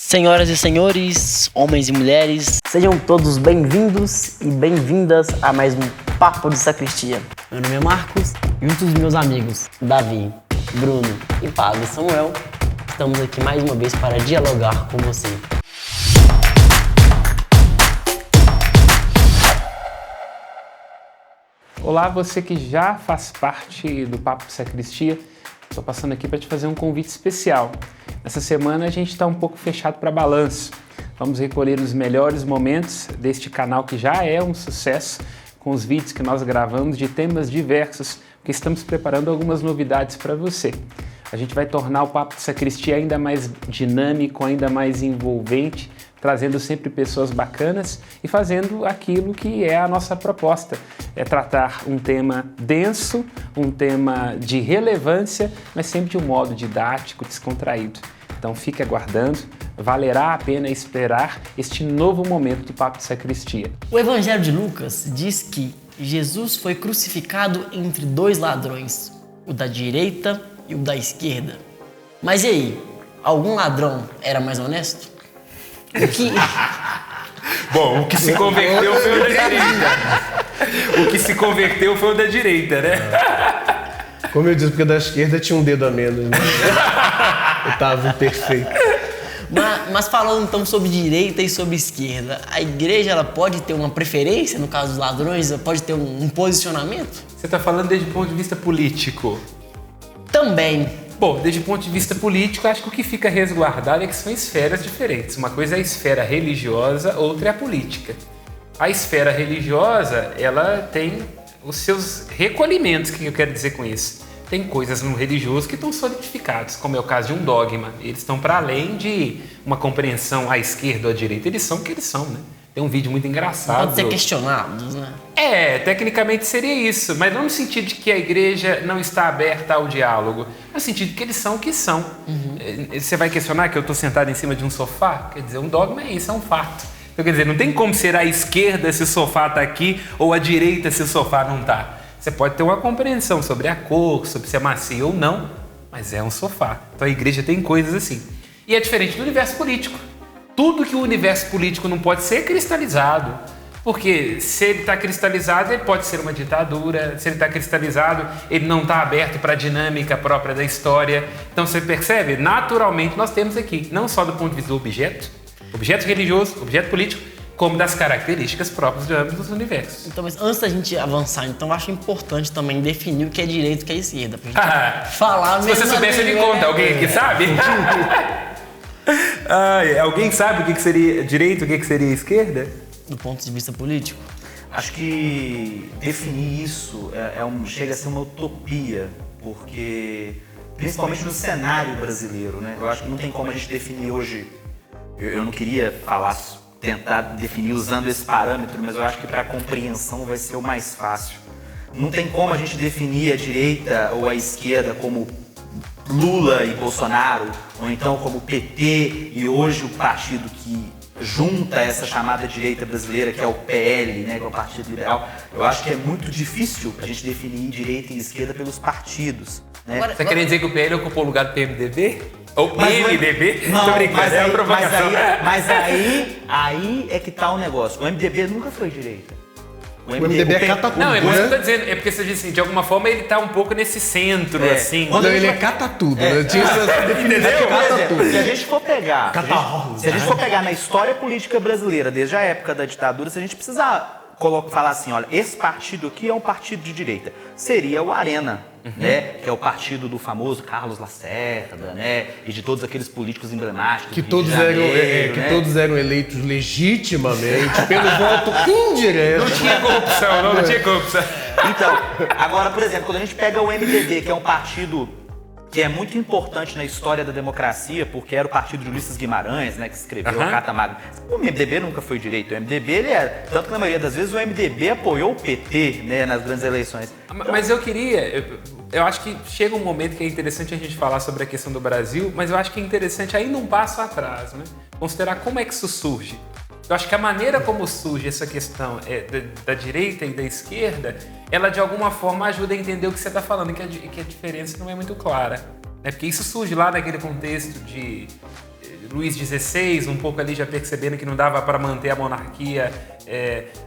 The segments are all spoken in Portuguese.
Senhoras e senhores, homens e mulheres, sejam todos bem-vindos e bem-vindas a mais um Papo de Sacristia. Meu nome é Marcos, junto dos meus amigos Davi, Bruno e Padre Samuel, estamos aqui mais uma vez para dialogar com você. Olá, você que já faz parte do Papo de Sacristia, estou passando aqui para te fazer um convite especial. Essa semana a gente está um pouco fechado para balanço. Vamos recolher os melhores momentos deste canal que já é um sucesso, com os vídeos que nós gravamos de temas diversos, porque estamos preparando algumas novidades para você. A gente vai tornar o Papo de Sacristia ainda mais dinâmico, ainda mais envolvente, trazendo sempre pessoas bacanas e fazendo aquilo que é a nossa proposta. É tratar um tema denso, um tema de relevância, mas sempre de um modo didático, descontraído. Então fique aguardando, valerá a pena esperar este novo momento do Papo de Sacristia. O Evangelho de Lucas diz que Jesus foi crucificado entre dois ladrões, o da direita e o da esquerda. Mas e aí, algum ladrão era mais honesto? Bom, o que se converteu foi o da direita. O que se converteu foi o da direita, né? Como eu disse, porque da esquerda tinha um dedo a menos, né? Eu tava imperfeito. Mas falando então sobre direita e sobre esquerda, a igreja ela pode ter uma preferência, no caso dos ladrões, pode ter um posicionamento? Você está falando desde o ponto de vista político? Também. Bom, desde o ponto de vista político, acho que o que fica resguardado é que são esferas diferentes. Uma coisa é a esfera religiosa, outra é a política. A esfera religiosa, ela tem os seus recolhimentos, o que eu quero dizer com isso? Tem coisas no religioso que estão solidificadas, como é o caso de um dogma. Eles estão para além de uma compreensão à esquerda ou à direita. Eles são o que eles são, né? Tem um vídeo muito engraçado. Pode ser questionados, né? Tecnicamente seria isso, mas não no sentido de que a igreja não está aberta ao diálogo, no sentido de que eles são o que são. Você vai questionar que eu estou sentado em cima de um sofá? Quer dizer, um dogma é isso, é um fato. Então, quer dizer, não tem como ser à esquerda se o sofá está aqui ou à direita se o sofá não está. Você pode ter uma compreensão sobre a cor, sobre se é macio ou não, mas é um sofá. Então a igreja tem coisas assim. E é diferente do universo político. Tudo que o universo político não pode ser cristalizado, porque se ele está cristalizado, ele pode ser uma ditadura. Se ele está cristalizado, ele não está aberto para a dinâmica própria da história. Então você percebe? Naturalmente nós temos aqui, não só do ponto de vista do objeto religioso, objeto político, como das características próprias de ambos os universos. Então, mas antes da gente avançar, então eu acho importante também definir o que é direita e o que é esquerda, pra gente falar mesmo. Se você soubesse, me conta. Alguém aqui sabe? Alguém sabe o que seria direita e o que seria esquerda? Do ponto de vista político? Acho que definir isso chega a ser uma utopia, porque principalmente no cenário brasileiro, né? Eu acho que não tem como a gente definir hoje. Eu não queria tentar definir usando esse parâmetro, mas eu acho que para a compreensão vai ser o mais fácil. Não tem como a gente definir a direita ou a esquerda como Lula e Bolsonaro, ou então como PT e hoje o partido que junta essa chamada direita brasileira, que é o PL, né, que é o Partido Liberal. Eu acho que é muito difícil a gente definir direita e esquerda pelos partidos, né? Você quer dizer que o PL ocupou o lugar do PMDB? Ou MDB? Não, tô brincando, é uma provocação. Mas aí é que tá o negócio. O MDB nunca foi direita. O MDB é catatudo. Não, é isso que eu tô dizendo. É porque você diz assim, de alguma forma ele tá um pouco nesse centro, assim. Quando ele é catatudo, né? Tinha essa definição. Catatudo. Se a gente for pegar na história política brasileira, desde a época da ditadura, se a gente precisar falar assim, olha, esse partido aqui é um partido de direita, seria o Arena, né? Que é o partido do famoso Carlos Lacerda, né? E de todos aqueles políticos emblemáticos que todos eram eleitos legitimamente pelo voto indireto. Não tinha corrupção, não tinha corrupção. Então, agora, por exemplo, quando a gente pega o MDB, que é um partido que é muito importante na história da democracia, porque era o partido de Ulisses Guimarães, né, que escreveu a Carta Magna. O MDB nunca foi direito. O MDB, ele era... Tanto que na maioria das vezes o MDB apoiou o PT, né, nas grandes eleições. Então, mas eu acho que chega um momento que é interessante a gente falar sobre a questão do Brasil, mas eu acho que é interessante ainda um passo atrás, né? Considerar como é que isso surge. Eu acho que a maneira como surge essa questão da direita e da esquerda, ela de alguma forma ajuda a entender o que você está falando, que a diferença não é muito clara. Porque isso surge lá naquele contexto Luís XVI, um pouco ali já percebendo que não dava para manter a monarquia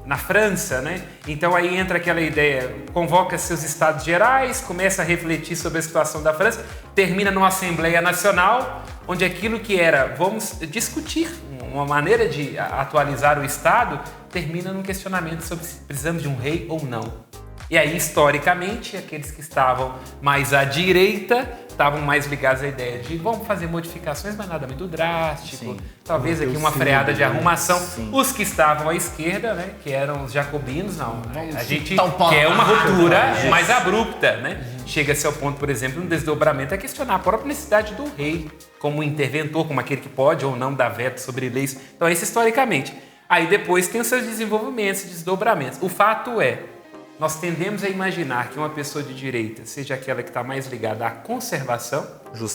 na França, né? Então aí entra aquela ideia, convoca seus estados gerais, começa a refletir sobre a situação da França, termina numa Assembleia Nacional, onde aquilo que era, vamos discutir uma maneira de atualizar o Estado, termina num questionamento sobre se precisamos de um rei ou não. E aí, historicamente, aqueles que estavam mais à direita estavam mais ligados à ideia de vamos fazer modificações, mas nada muito drástico. Sim. Talvez aqui uma freada de arrumação. Sim. Os que estavam à esquerda, né, que eram os jacobinos, não. A gente quer uma ruptura mais abrupta, né? Chega-se ao ponto, por exemplo, um desdobramento a questionar a própria necessidade do rei como interventor, como aquele que pode ou não dar veto sobre leis. Então, isso historicamente. Aí depois tem os seus desenvolvimentos, desdobramentos. O fato é, nós tendemos a imaginar que uma pessoa de direita seja aquela que está mais ligada à conservação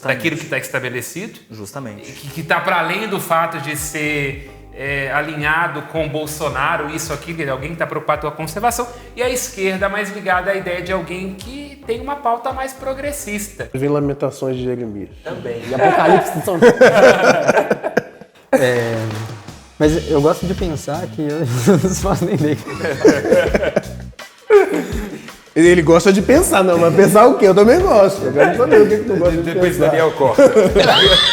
daquilo que está estabelecido. Justamente. Que está para além do fato de ser alinhado com Bolsonaro, isso aqui, alguém que está preocupado com a conservação. E a esquerda mais ligada à ideia de alguém que tem uma pauta mais progressista. Vem Lamentações de Jeremias. Também. E Apocalipse de São Mas eu gosto de pensar que eu não faço nem ideia. Ele gosta de pensar, não, mas pensar o quê? Eu também gosto. Eu quero saber o que tu gosta de Depois pensar. Daniel corta.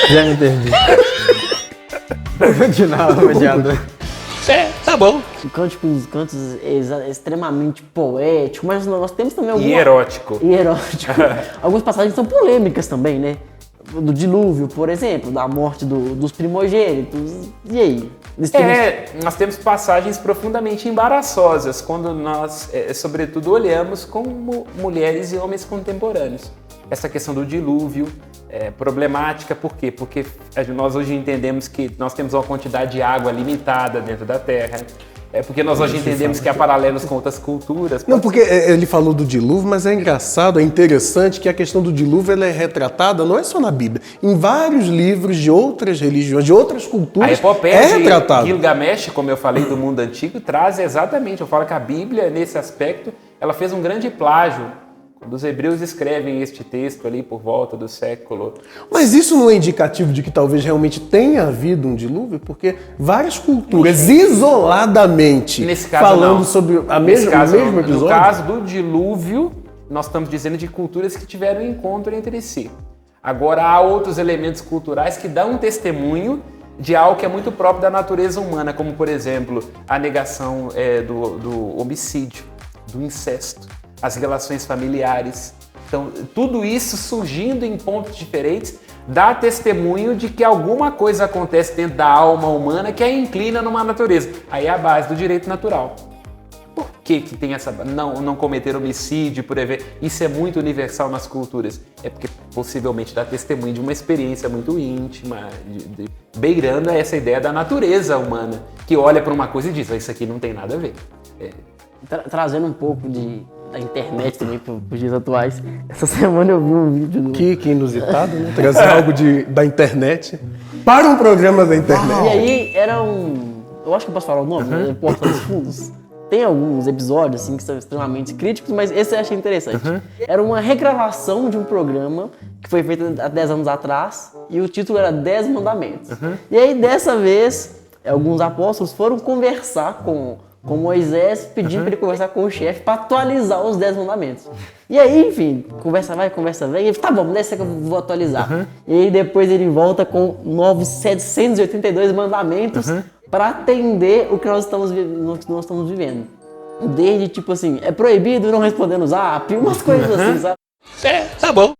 Já me perdi. Vou continuar, mediador. Tá bom. Cantos extremamente poéticos, mas nós temos também algumas... E erótico. Algumas passagens são polêmicas também, né? Do dilúvio, por exemplo, da morte dos primogênitos. E aí? Nós temos passagens profundamente embaraçosas quando nós, sobretudo, olhamos como mulheres e homens contemporâneos. Essa questão do dilúvio é problemática, por quê? Porque nós hoje entendemos que nós temos uma quantidade de água limitada dentro da Terra. Porque nós hoje entendemos que há paralelos com outras culturas. Não, porque ele falou do dilúvio, mas é engraçado, é interessante que a questão do dilúvio ela é retratada, não é só na Bíblia, em vários livros de outras religiões, de outras culturas, a epopeia retratado. de Gilgamesh, como eu falei do mundo antigo, traz exatamente, eu falo que a Bíblia, nesse aspecto, ela fez um grande plágio. Quando os hebreus escrevem este texto ali por volta do século... Mas isso não é indicativo de que talvez realmente tenha havido um dilúvio? Porque várias culturas, isoladamente, nesse caso, falando não. sobre o mesmo episódio... No caso do dilúvio, nós estamos dizendo de culturas que tiveram encontro entre si. Agora, há outros elementos culturais que dão um testemunho de algo que é muito próprio da natureza humana, como, por exemplo, a negação do homicídio, do incesto, as relações familiares. Então, tudo isso surgindo em pontos diferentes dá testemunho de que alguma coisa acontece dentro da alma humana que a inclina numa natureza. Aí é a base do direito natural. Por que tem essa... Não cometer homicídio, por exemplo? Isso é muito universal nas culturas. É porque possivelmente dá testemunho de uma experiência muito íntima, beirando essa ideia da natureza humana, que olha para uma coisa e diz, isso aqui não tem nada a ver. Trazendo um pouco da internet também para os dias atuais. Essa semana eu vi um vídeo do... Que inusitado, né? Trazer algo da internet para um programa da internet. E aí era um... Eu acho que eu posso falar o nome, né? Porta dos Fundos. Tem alguns episódios assim, que são extremamente críticos, mas esse eu achei interessante. Era uma regravação de um programa que foi feito há 10 anos atrás e o título era 10 Mandamentos. E aí, dessa vez, alguns apóstolos foram conversar com Moisés, pedindo para ele conversar com o chefe para atualizar os 10 mandamentos. E aí, enfim, conversa vai, conversa vem, e ele, tá bom, dessa que eu vou atualizar. E aí depois ele volta com novos 782 mandamentos para atender o que nós estamos vivendo. Desde, tipo assim, é proibido não responder no zap, umas coisas assim, sabe? Tá bom.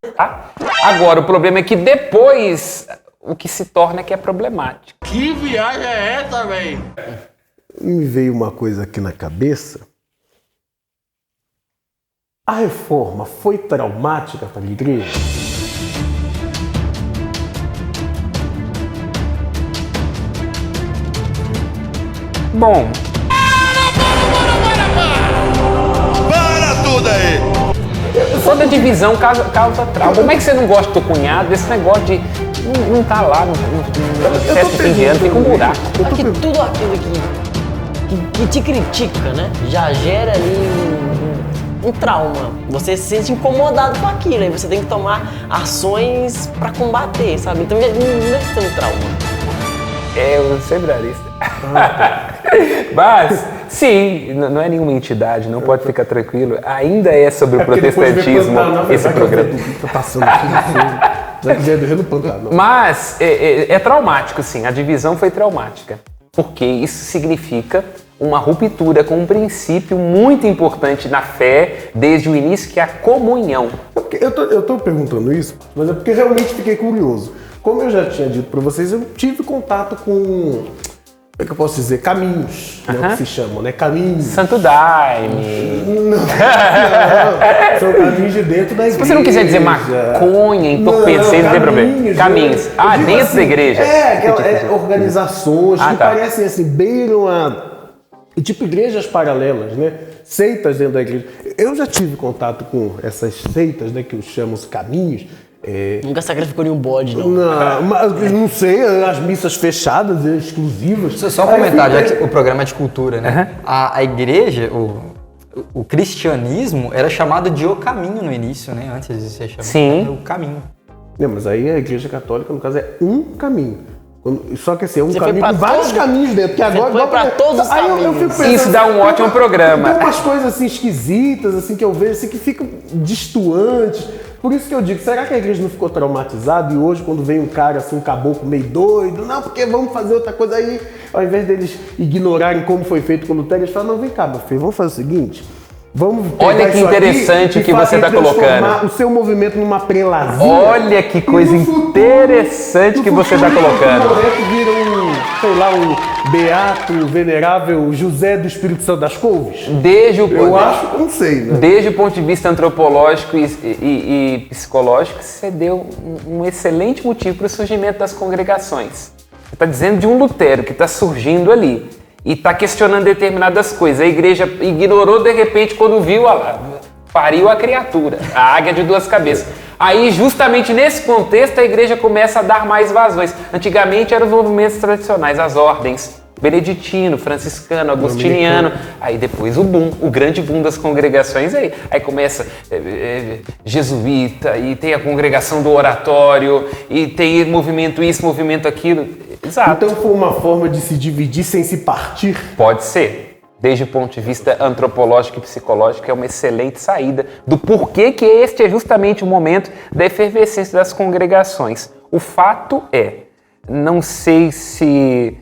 Agora, o problema é que depois o que se torna é que é problemático. Que viagem é essa, velho? Me veio uma coisa aqui na cabeça. A reforma foi traumática para a igreja? Bom, Para tudo aí! toda divisão causa trauma. Como é que você não gosta do teu cunhado? Esse negócio de não tá lá no festa de fim de ano, fica um buraco. Porque tudo aquilo que te critica, né? Já gera ali um trauma. Você se sente incomodado com aquilo, aí você tem que tomar ações pra combater, sabe? Então não é questão de trauma. Eu sou hebrarista. Mas, sim, não é nenhuma entidade, não pode ficar tranquilo. Ainda é sobre o protestantismo esse programa. Tá passando aqui, já que do Rio do Pantanal. Mas é traumático, sim. A divisão foi traumática. Porque isso significa uma ruptura com um princípio muito importante na fé desde o início, que é a comunhão. Eu tô perguntando isso, mas é porque realmente fiquei curioso. Como eu já tinha dito para vocês, eu tive contato com, como é que eu posso dizer, caminhos, né, que se chamam, né? Caminhos. Santo Daime. Não, são caminhos de dentro da igreja. Se você não quiser dizer maconha, entorpecer, não tem problema. Caminhos. Dentro assim, da igreja. Organizações que parecem assim, beiram a... Tipo igrejas paralelas, né? Seitas dentro da igreja. Eu já tive contato com essas seitas, né? Que eu chamo os caminhos. Nunca sacrificou nenhum bode, não. Não, mas não sei, as missas fechadas, exclusivas. Só um comentário, já que o programa é de cultura, né? A igreja, o cristianismo era chamado de o caminho no início, né? Antes de ser chamado Sim. o caminho. Não, mas aí a igreja católica, no caso, é um caminho. Só que assim, é um Você caminho com vários caminhos dentro. Que agora foi pra todos os caminhos. Isso dá um ótimo programa. Tem umas coisas assim esquisitas, assim, que eu vejo, assim, que ficam distantes. Por isso que eu digo, será que a igreja não ficou traumatizada? E hoje, quando vem um cara, assim, um caboclo meio doido, não, porque vamos fazer outra coisa aí, ao invés deles ignorarem como foi feito com Lutero, eles falam, não, vem cá, meu filho, vamos fazer o seguinte... Olha que interessante que você está colocando. O seu movimento numa prelazia. Olha que coisa interessante que você está colocando. O vira um beato, venerável José do Espírito Santo das Couves. Não sei, né? Desde o ponto de vista antropológico e psicológico, você deu um excelente motivo para o surgimento das congregações. Você está dizendo de um Lutero que está surgindo ali. E está questionando determinadas coisas. A igreja ignorou de repente quando viu, pariu a criatura, a águia de duas cabeças. Aí, justamente nesse contexto, a igreja começa a dar mais vazões. Antigamente eram os movimentos tradicionais, as ordens, beneditino, franciscano, agostiniano. Aí depois o grande boom das congregações aí. Aí começa jesuíta, e tem a congregação do oratório, e tem movimento isso, movimento aquilo. Exato. Então foi uma forma de se dividir sem se partir? Pode ser. Desde o ponto de vista antropológico e psicológico, é uma excelente saída do porquê que este é justamente o momento da efervescência das congregações. O fato é, não sei se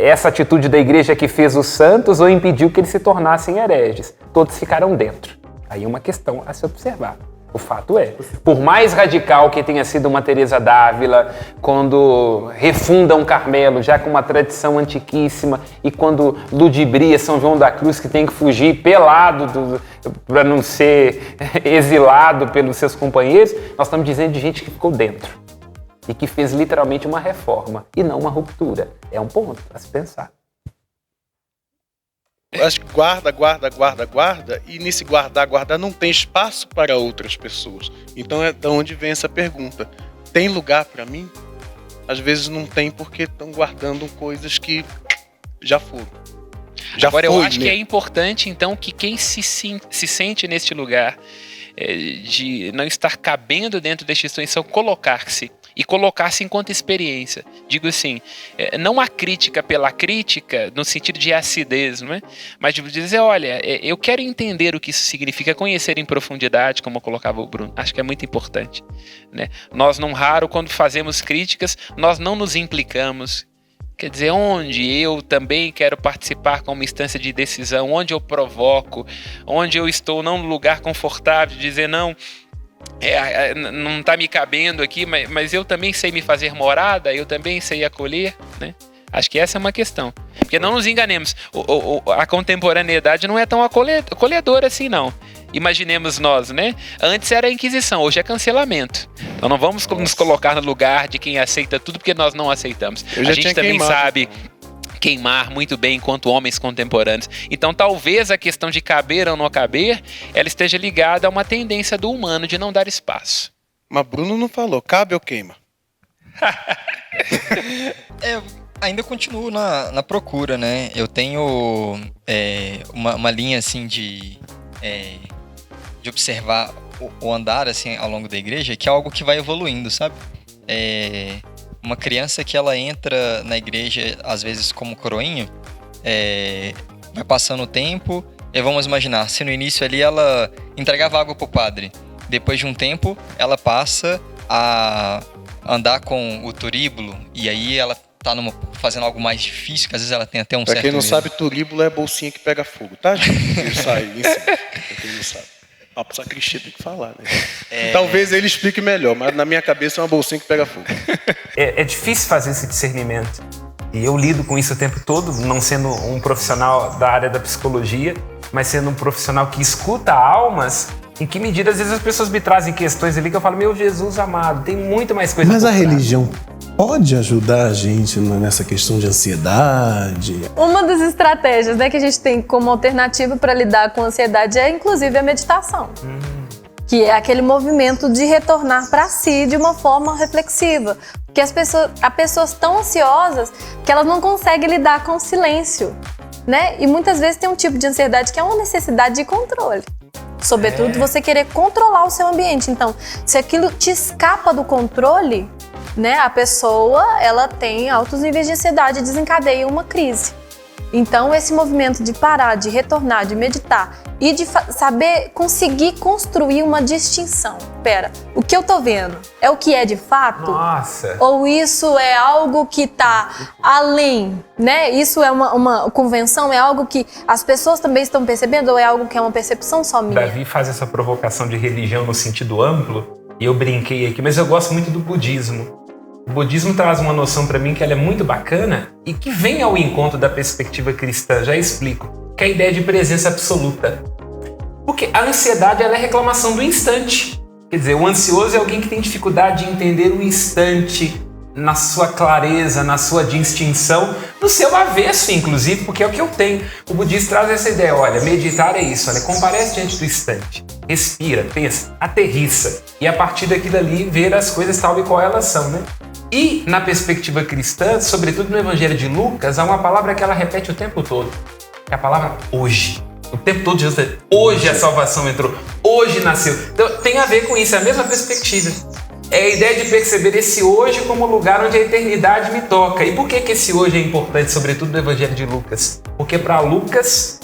essa atitude da igreja que fez os santos ou impediu que eles se tornassem hereges. Todos ficaram dentro. Aí é uma questão a se observar. O fato é, por mais radical que tenha sido uma Teresa d'Ávila, quando refunda um Carmelo, já com uma tradição antiquíssima, e quando ludibria São João da Cruz, que tem que fugir pelado para não ser exilado pelos seus companheiros, nós estamos dizendo de gente que ficou dentro e que fez literalmente uma reforma e não uma ruptura. É um ponto a se pensar. Acho que guarda, e nesse guardar não tem espaço para outras pessoas. Então é de onde vem essa pergunta. Tem lugar para mim? Às vezes não tem porque estão guardando coisas que já foram. Agora eu acho que é importante então que quem se sente neste lugar de não estar cabendo dentro desta instituição, colocar-se enquanto experiência. Digo assim, não a crítica pela crítica, no sentido de acidez, não é? Mas de dizer, olha, eu quero entender o que isso significa, conhecer em profundidade, como colocava o Bruno. Acho que é muito importante, né? Nós, não raro, quando fazemos críticas, nós não nos implicamos. Quer dizer, onde eu também quero participar como instância de decisão, onde eu provoco, onde eu estou não no lugar confortável de dizer não está me cabendo aqui, mas eu também sei me fazer morada, eu também sei acolher, né? Acho que essa é uma questão. Porque não nos enganemos, a contemporaneidade não é tão acolhedora assim, não. Imaginemos nós, né? Antes era a Inquisição, hoje é cancelamento. Então não vamos nos colocar no lugar de quem aceita tudo, porque nós não aceitamos. A gente também sabe queimar muito bem enquanto homens contemporâneos. Então talvez a questão de caber ou não caber, ela esteja ligada a uma tendência do humano de não dar espaço. Mas Bruno não falou, cabe ou queima? Ainda continuo na procura, né? Eu tenho uma linha assim de observar o andar assim ao longo da igreja, que é algo que vai evoluindo, sabe? uma criança que ela entra na igreja, às vezes como coroinha, vai passando o tempo, e vamos imaginar, se no início ali ela entregava água pro padre, depois de um tempo ela passa a andar com o turíbulo, e aí ela tá fazendo algo mais difícil, que às vezes ela tem até um certo Pra quem não medo. sabe, turíbulo é bolsinha que pega fogo, tá, gente? Isso aí, em cima. Pra quem não sabe. Pro sacristia tem que falar, né? Talvez ele explique melhor, mas na minha cabeça é uma bolsinha que pega fogo. É difícil fazer esse discernimento. E eu lido com isso o tempo todo, não sendo um profissional da área da psicologia, mas sendo um profissional que escuta almas. Em que medida, às vezes, as pessoas me trazem questões ali que eu falo, meu Jesus amado, tem muito mais coisa. Mas por a trás. religião pode ajudar a gente nessa questão de ansiedade? Uma das estratégias, né, que a gente tem como alternativa para lidar com a ansiedade é, inclusive, a meditação. Que é aquele movimento de retornar para si de uma forma reflexiva. Porque há pessoas tão ansiosas que elas não conseguem lidar com o silêncio, né? E muitas vezes tem um tipo de ansiedade que é uma necessidade de controle. Sobretudo você querer controlar o seu ambiente. Então, se aquilo te escapa do controle, né, a pessoa ela tem altos níveis de ansiedade e desencadeia uma crise. Então, esse movimento de parar, de retornar, de meditar e de saber conseguir construir uma distinção. Pera, o que eu tô vendo é o que é de fato? Nossa! Ou isso é algo que tá além, né? Isso é uma convenção, é algo que as pessoas também estão percebendo ou é algo que é uma percepção só minha? Davi faz essa provocação de religião no sentido amplo, e eu brinquei aqui, mas eu gosto muito do budismo. O budismo traz uma noção para mim que ela é muito bacana e que vem ao encontro da perspectiva cristã. Já explico. Que é a ideia de presença absoluta. Porque a ansiedade ela é reclamação do instante. Quer dizer, o ansioso é alguém que tem dificuldade de entender o instante na sua clareza, na sua distinção, no seu avesso, inclusive, porque é o que eu tenho. O budismo traz essa ideia, olha, meditar é isso, olha, comparece diante do instante, respira, pensa, aterrissa, e a partir daquilo ali, ver as coisas tal e qual elas são, né? E na perspectiva cristã, sobretudo no Evangelho de Lucas, há uma palavra que ela repete o tempo todo, que é a palavra hoje. O tempo todo Jesus diz, hoje a salvação entrou, hoje nasceu. Então tem a ver com isso, é a mesma perspectiva. É a ideia de perceber esse hoje como lugar onde a eternidade me toca. E por que esse hoje é importante, sobretudo no Evangelho de Lucas? Porque para Lucas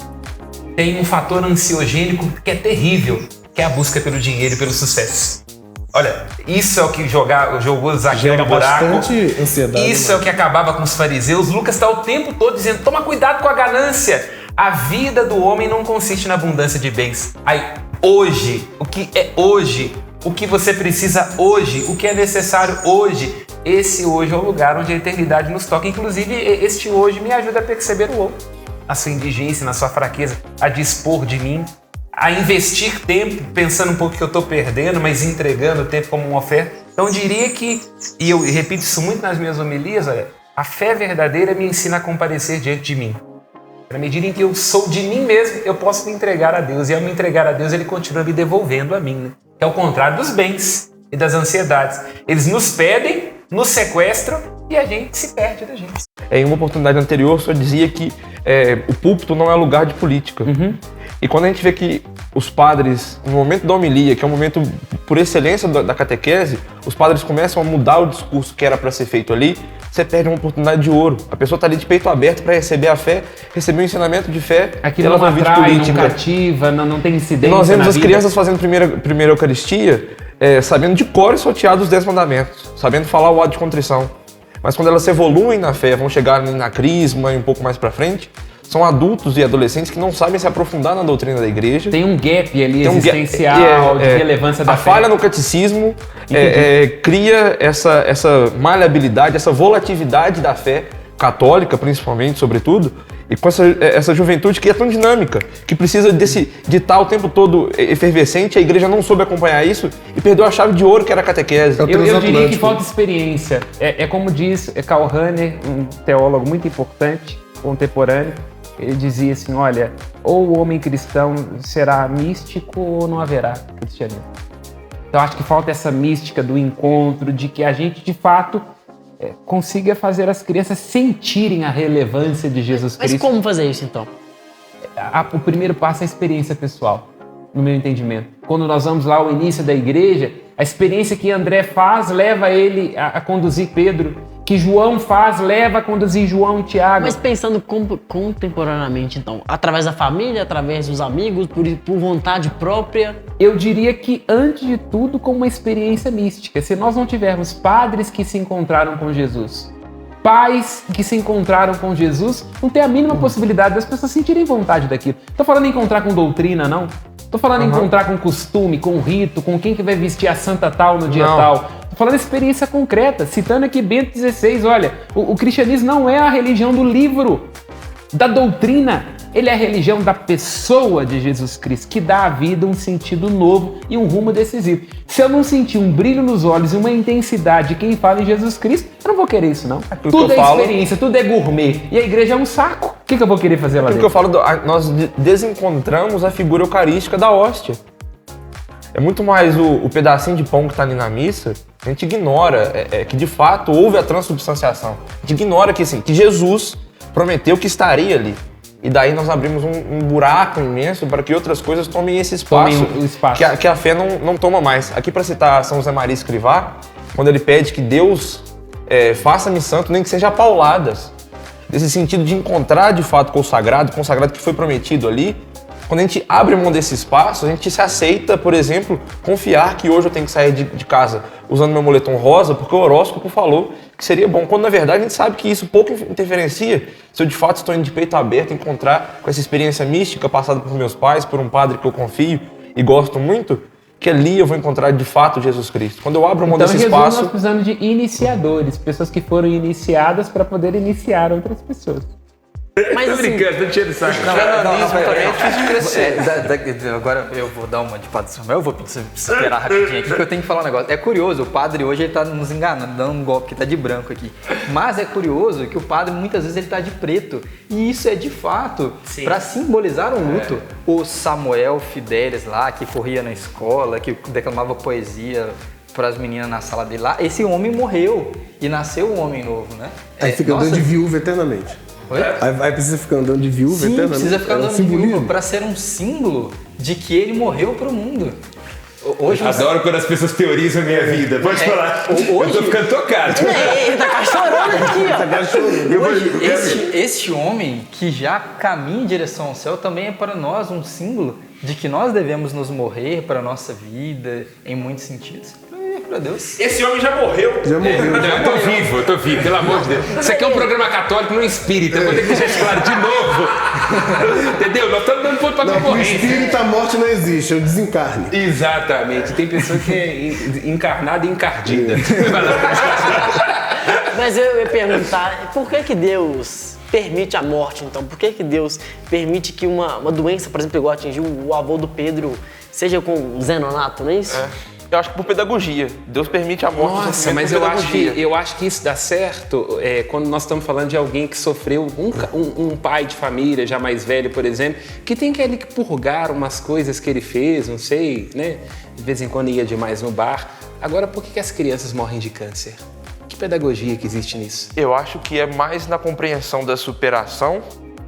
tem um fator ansiogênico que é terrível, que é a busca pelo dinheiro e pelo sucesso. Olha, isso é o que jogou Zaqueu no buraco. Bastante ansiedade. Isso é o que acabava com os fariseus. Lucas está o tempo todo dizendo, toma cuidado com a ganância. A vida do homem não consiste na abundância de bens. Aí, hoje, o que é hoje, o que você precisa hoje, o que é necessário hoje, esse hoje é o lugar onde a eternidade nos toca. Inclusive, este hoje me ajuda a perceber o outro, a sua indigência, na sua fraqueza, a dispor de mim, a investir tempo, pensando um pouco que eu estou perdendo, mas entregando o tempo como uma oferta. Então, eu diria que, e eu repito isso muito nas minhas homilias, olha, a fé verdadeira me ensina a comparecer diante de mim. Na medida em que eu sou de mim mesmo, eu posso me entregar a Deus. E ao me entregar a Deus, Ele continua me devolvendo a mim, né? Que é o contrário dos bens e das ansiedades. Eles nos pedem, nos sequestram e a gente se perde da gente. Em uma oportunidade anterior, o senhor dizia que o púlpito não é lugar de política. E quando a gente vê que os padres, no momento da homilia, que é um momento por excelência da catequese, os padres começam a mudar o discurso que era para ser feito ali, você perde uma oportunidade de ouro. A pessoa está ali de peito aberto para receber a fé, receber um ensinamento de fé. Aquilo não atrai, não cativa, não tem incidência. E nós vemos as vida. crianças fazendo primeira Eucaristia, sabendo de cor e sorteado os 10 mandamentos, sabendo falar o ato de contrição. Mas quando elas evoluem na fé, vão chegar na crisma e um pouco mais para frente, são adultos e adolescentes que não sabem se aprofundar na doutrina da igreja. Tem um gap ali existencial, de relevância da fé. A falha no catecismo cria essa maleabilidade, essa volatilidade da fé católica, principalmente, sobretudo, e com essa juventude que é tão dinâmica, que precisa de estar o tempo todo efervescente, a igreja não soube acompanhar isso e perdeu a chave de ouro que era a catequese. Eu diria que falta experiência. É como diz Karl Rahner, um teólogo muito importante, contemporâneo, ele dizia assim, olha, ou o homem cristão será místico ou não haverá cristianismo. Então acho que falta essa mística do encontro, de que a gente de fato consiga fazer as crianças sentirem a relevância de Jesus Cristo. Mas como fazer isso então? O primeiro passo é a experiência pessoal, no meu entendimento. Quando nós vamos lá ao início da igreja, A experiência que André faz leva ele a conduzir Pedro. Que João faz leva a conduzir João e Tiago. Mas pensando contemporaneamente, então, através da família, através dos amigos, por vontade própria? Eu diria que, antes de tudo, com uma experiência mística. Se nós não tivermos padres que se encontraram com Jesus, pais que se encontraram com Jesus, não tem a mínima possibilidade das pessoas sentirem vontade daquilo. Tô falando em encontrar com doutrina, não. Tô falando em encontrar com costume, com rito, com quem que vai vestir a santa tal no dia tal. Tô falando experiência concreta, citando aqui Bento XVI, olha, o cristianismo não é a religião do livro, da doutrina, ele é a religião da pessoa de Jesus Cristo, que dá à vida um sentido novo e um rumo decisivo. Se eu não sentir um brilho nos olhos e uma intensidade de quem fala em Jesus Cristo, eu não vou querer isso, não. Tudo é experiência, tudo é gourmet. E a igreja é um saco. O que eu vou querer fazer lá dentro? Que eu falo, nós desencontramos a figura eucarística da hóstia. É muito mais o pedacinho de pão que está ali na missa, a gente ignora que de fato houve a transubstanciação. A gente ignora que, assim, que Jesus prometeu que estaria ali. E daí nós abrimos um buraco imenso para que outras coisas tomem esse espaço, que a fé não toma mais. Aqui, para citar São José Maria Escrivá, quando ele pede que Deus faça-me santo, nem que seja a pauladas. Nesse sentido de encontrar de fato com o sagrado que foi prometido ali. Quando a gente abre mão desse espaço, a gente se aceita, por exemplo, confiar que hoje eu tenho que sair de casa usando meu moletom rosa porque o horóscopo falou que seria bom. Quando na verdade a gente sabe que isso pouco interferencia se eu de fato estou indo de peito aberto encontrar com essa experiência mística passada por meus pais, por um padre que eu confio e gosto muito, que ali eu vou encontrar de fato Jesus Cristo. Quando eu abro mão desse espaço... nós precisamos de iniciadores, pessoas que foram iniciadas para poder iniciar outras pessoas. Mas tô brincando, tô tirando saco. Agora eu vou dar uma de Padre Samuel, eu vou esperar rapidinho aqui, que eu tenho que falar um negócio. É curioso, o padre hoje ele tá nos enganando, dando um golpe que tá de branco aqui. Mas é curioso que o padre muitas vezes ele tá de preto. E isso é de fato para simbolizar um luto. O Samuel Fidelis lá, que corria na escola, que declamava poesia para as meninas na sala dele lá, esse homem morreu e nasceu um homem novo, né? Aí fica andando de viúva eternamente. Oi? Aí precisa ficar andando de viúva eternamente. Precisa ficar andando de viúva para ser um símbolo de que ele morreu para o mundo. Hoje adoro quando as pessoas teorizam a minha vida. Pode falar. Hoje, eu tô ficando tocado. Ele tá chorando aqui, ó. Tá chorando. Hoje, este homem que já caminha em direção ao céu também é para nós um símbolo de que nós devemos nos morrer para a nossa vida em muitos sentidos. Pra Deus. Esse homem já morreu. Já morreu. Eu tô vivo, pelo amor de Deus. Isso aqui é um programa católico, não espírita. Eu vou ter que deixar isso claro de novo. Entendeu? Nós estamos dando ponto pra concorrência. No espírito a morte não existe, é o desencarne. Exatamente. Tem pessoa que é encarnada e encardida. Mas eu ia perguntar, por que Deus permite a morte, então? Por que Deus permite que uma doença, por exemplo, igual atingiu o avô do Pedro, seja com zenonato, não é isso? Eu acho que por pedagogia. Deus permite a morte. Nossa, mas eu acho que isso dá certo quando nós estamos falando de alguém que sofreu, um pai de família já mais velho, por exemplo, que tem que ali purgar umas coisas que ele fez, não sei, né? De vez em quando ia demais no bar. Agora, por que as crianças morrem de câncer? Que pedagogia que existe nisso? Eu acho que é mais na compreensão da superação.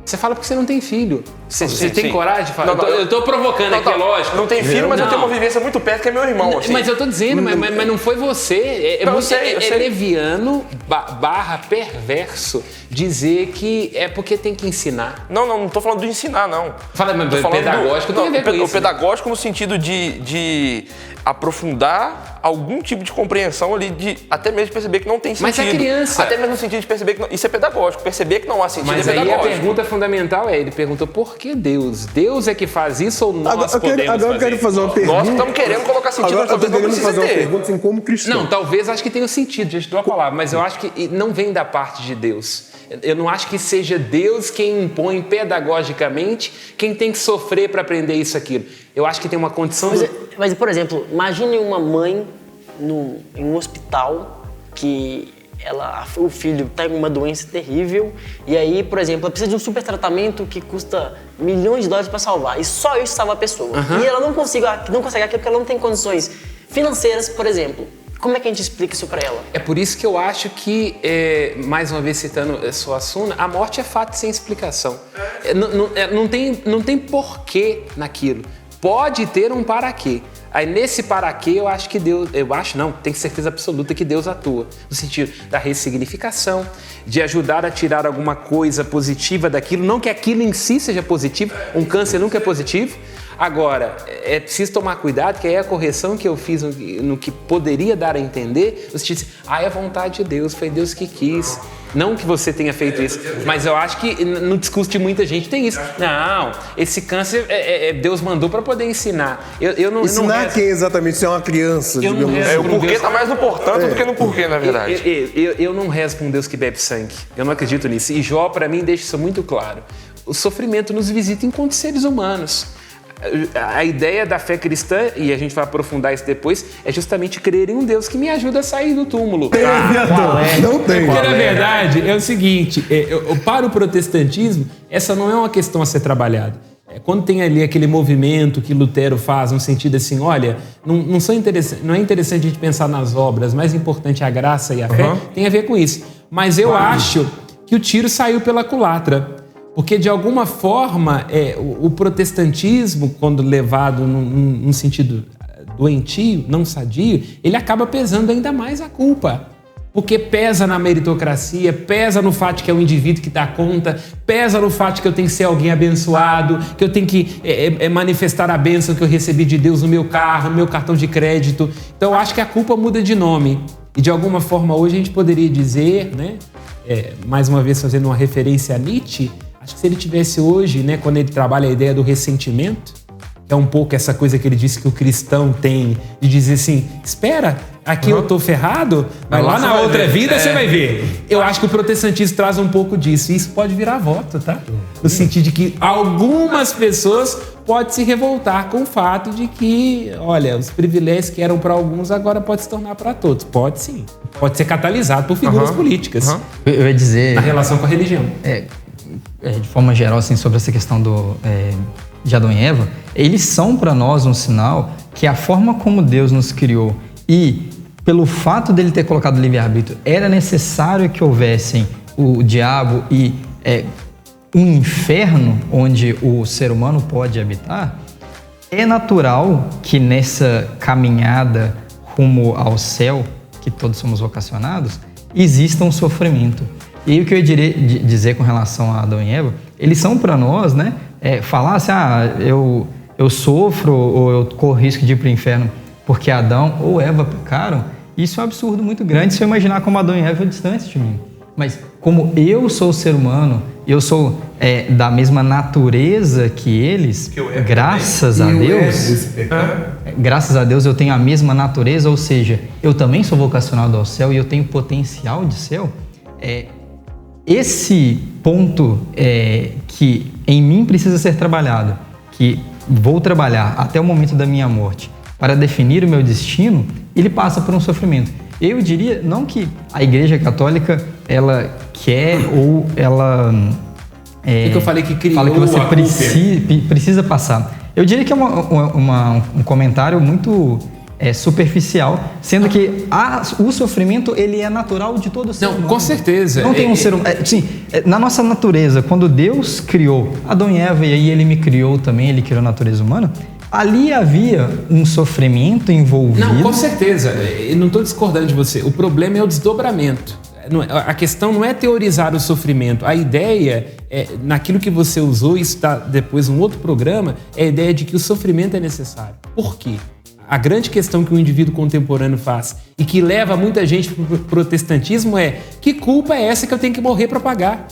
Você fala porque você não tem filho. Você tem coragem de falar? Não, eu tô provocando aqui, é lógico. Não tem filho, mas eu tenho uma vivência muito perto, que é meu irmão. Assim. Mas eu tô dizendo, mas não foi você. Eu sei. Leviano barra perverso dizer que é porque tem que ensinar. Não tô falando de ensinar, não. Fala, mas pedagógico tem a ver com isso. O pedagógico no sentido de aprofundar algum tipo de compreensão ali, de até mesmo perceber que não tem sentido. Mas a criança... Até mesmo no sentido de perceber que não, isso é pedagógico. Perceber que não há sentido mas é pedagógico. Mas aí a pergunta fundamental ele perguntou por que Deus? Deus é que faz isso ou nós podemos agora eu quero fazer uma pergunta. Nós estamos querendo colocar sentido na coisa, não precisa fazer uma pergunta assim, como cristão. Não, talvez acho que tenha sentido, gente, dou a palavra, mas eu acho que não vem da parte de Deus. Eu não acho que seja Deus quem impõe pedagogicamente quem tem que sofrer para aprender isso, aquilo. Eu acho que tem uma condição... Mas, por exemplo, imagine uma mãe em um hospital que o filho está com uma doença terrível e aí, por exemplo, ela precisa de um super tratamento que custa milhões de dólares para salvar e só isso salva a pessoa. E ela não consegue aquilo porque ela não tem condições financeiras, por exemplo. Como é que a gente explica isso para ela? É por isso que eu acho que, mais uma vez citando Suassuna, a morte é fato sem explicação. Não tem porquê naquilo. Pode ter um para quê. Aí nesse para quê, eu acho que Deus... tenho certeza absoluta que Deus atua. No sentido da ressignificação, de ajudar a tirar alguma coisa positiva daquilo. Não que aquilo em si seja positivo, um câncer nunca é positivo. Agora, é preciso tomar cuidado, que aí a correção que eu fiz no que poderia dar a entender, você disse, é a vontade de Deus, foi Deus que quis. Não que você tenha feito isso, mas eu acho que no discurso de muita gente tem isso. Não, esse câncer Deus mandou para poder ensinar. Ensinar quem exatamente? Se é uma criança, digamos assim. O porquê está mais no portanto do que no porquê, na verdade. Eu não rezo para um Deus que bebe sangue. Eu não acredito nisso. E Jó, para mim, deixa isso muito claro. O sofrimento nos visita enquanto seres humanos. A ideia da fé cristã, e a gente vai aprofundar isso depois, é justamente crer em um Deus que me ajuda a sair do túmulo. Não tem. Porque na verdade é o seguinte, para o protestantismo, essa não é uma questão a ser trabalhada. Quando tem ali aquele movimento que Lutero faz, no sentido assim, olha, não é interessante a gente pensar nas obras, mais importante é a graça e a fé, tem a ver com isso. Mas eu acho que o tiro saiu pela culatra. Porque, de alguma forma, o protestantismo, quando levado num sentido doentio, não sadio, ele acaba pesando ainda mais a culpa. Porque pesa na meritocracia, pesa no fato de que é o indivíduo que dá conta, pesa no fato de que eu tenho que ser alguém abençoado, que eu tenho que manifestar a bênção que eu recebi de Deus no meu carro, no meu cartão de crédito. Então, eu acho que a culpa muda de nome. E, de alguma forma, hoje a gente poderia dizer, né, mais uma vez fazendo uma referência a Nietzsche, acho que se ele tivesse hoje, né, quando ele trabalha a ideia do ressentimento, que é um pouco essa coisa que ele disse que o cristão tem, de dizer assim, espera, aqui eu tô ferrado, mas lá na outra vida você vai ver. Eu acho que o protestantismo traz um pouco disso, e isso pode virar voto, tá? No sentido de que algumas pessoas podem se revoltar com o fato de que, olha, os privilégios que eram para alguns agora pode se tornar para todos. Pode sim. Pode ser catalisado por figuras políticas. Eu ia dizer... Na relação com a religião. De forma geral, assim, sobre essa questão de Adão e Eva, eles são para nós um sinal que a forma como Deus nos criou e pelo fato dele ter colocado o livre-arbítrio, era necessário que houvessem o diabo e um inferno onde o ser humano pode habitar. É natural que nessa caminhada rumo ao céu, que todos somos vocacionados, exista um sofrimento. E o que eu iria dizer com relação a Adão e Eva, eles são para nós, né? Falar assim, eu sofro ou eu corro risco de ir para o inferno porque Adão ou Eva pecaram, isso é um absurdo muito grande se eu imaginar como Adão e Eva distantes de mim. Mas como eu sou ser humano, eu sou da mesma natureza que eles, graças a Deus, graças a Deus eu tenho a mesma natureza, ou seja, eu também sou vocacionado ao céu e eu tenho potencial de céu. Esse ponto que em mim precisa ser trabalhado, que vou trabalhar até o momento da minha morte para definir o meu destino, ele passa por um sofrimento. Eu diria, não que a Igreja Católica, ela quer ou ela... que eu falei que criou fala que você precisa passar. Eu diria que é um comentário muito... superficial, sendo que o sofrimento ele é natural de todo ser humano. Com certeza. Não tem um ser humano. Na nossa natureza, quando Deus criou Adão e Eva, e aí ele me criou também, ele criou a natureza humana, ali havia um sofrimento envolvido. Não, com certeza. Eu não estou discordando de você. O problema é o desdobramento. A questão não é teorizar o sofrimento. A ideia, naquilo que você usou, isso está depois num outro programa, é a ideia de que o sofrimento é necessário. Por quê? A grande questão que o indivíduo contemporâneo faz e que leva muita gente para o protestantismo é: que culpa é essa que eu tenho que morrer para pagar?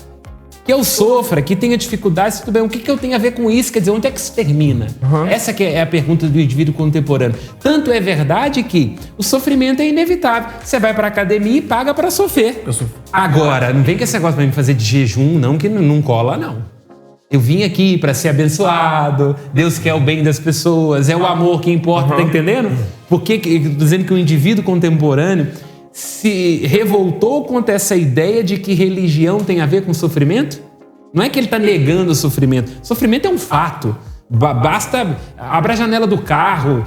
Que eu sofra, que tenha dificuldades, tudo bem, o que eu tenho a ver com isso? Quer dizer, onde é que isso termina? Essa que é a pergunta do indivíduo contemporâneo. Tanto é verdade que o sofrimento é inevitável. Você vai para a academia e paga para sofrer. Agora, não vem com esse negócio para me fazer de jejum, não, que não cola, não. Eu vim aqui para ser abençoado, Deus quer o bem das pessoas, é o amor que importa, tá entendendo? Porque dizendo que o indivíduo contemporâneo se revoltou contra essa ideia de que religião tem a ver com sofrimento? Não é que ele está negando o sofrimento. Sofrimento é um fato. Basta abrir a janela do carro,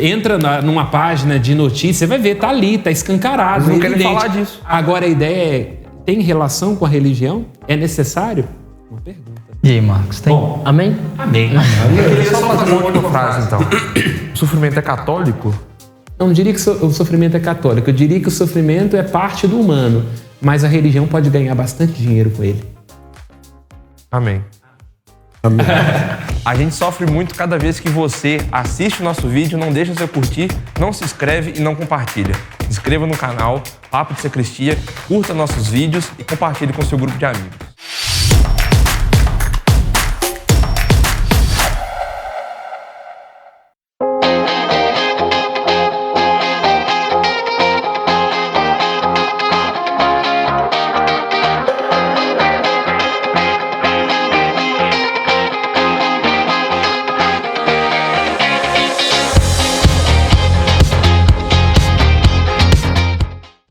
entra numa página de notícia, você vai ver, tá ali, tá escancarado. Não querem falar disso. Agora a ideia é, tem relação com a religião? É necessário? Uma pergunta. E aí, Marcos, tem? Bom, Amém? amém. Eu queria só fazer uma última frase, então. O sofrimento é católico? Não diria que o sofrimento é católico, eu diria que o sofrimento é parte do humano, mas a religião pode ganhar bastante dinheiro com ele. Amém. Amém. A gente sofre muito cada vez que você assiste o nosso vídeo, não deixa seu curtir, não se inscreve e não compartilha. Se inscreva no canal Papo de Sacristia, curta nossos vídeos e compartilhe com seu grupo de amigos.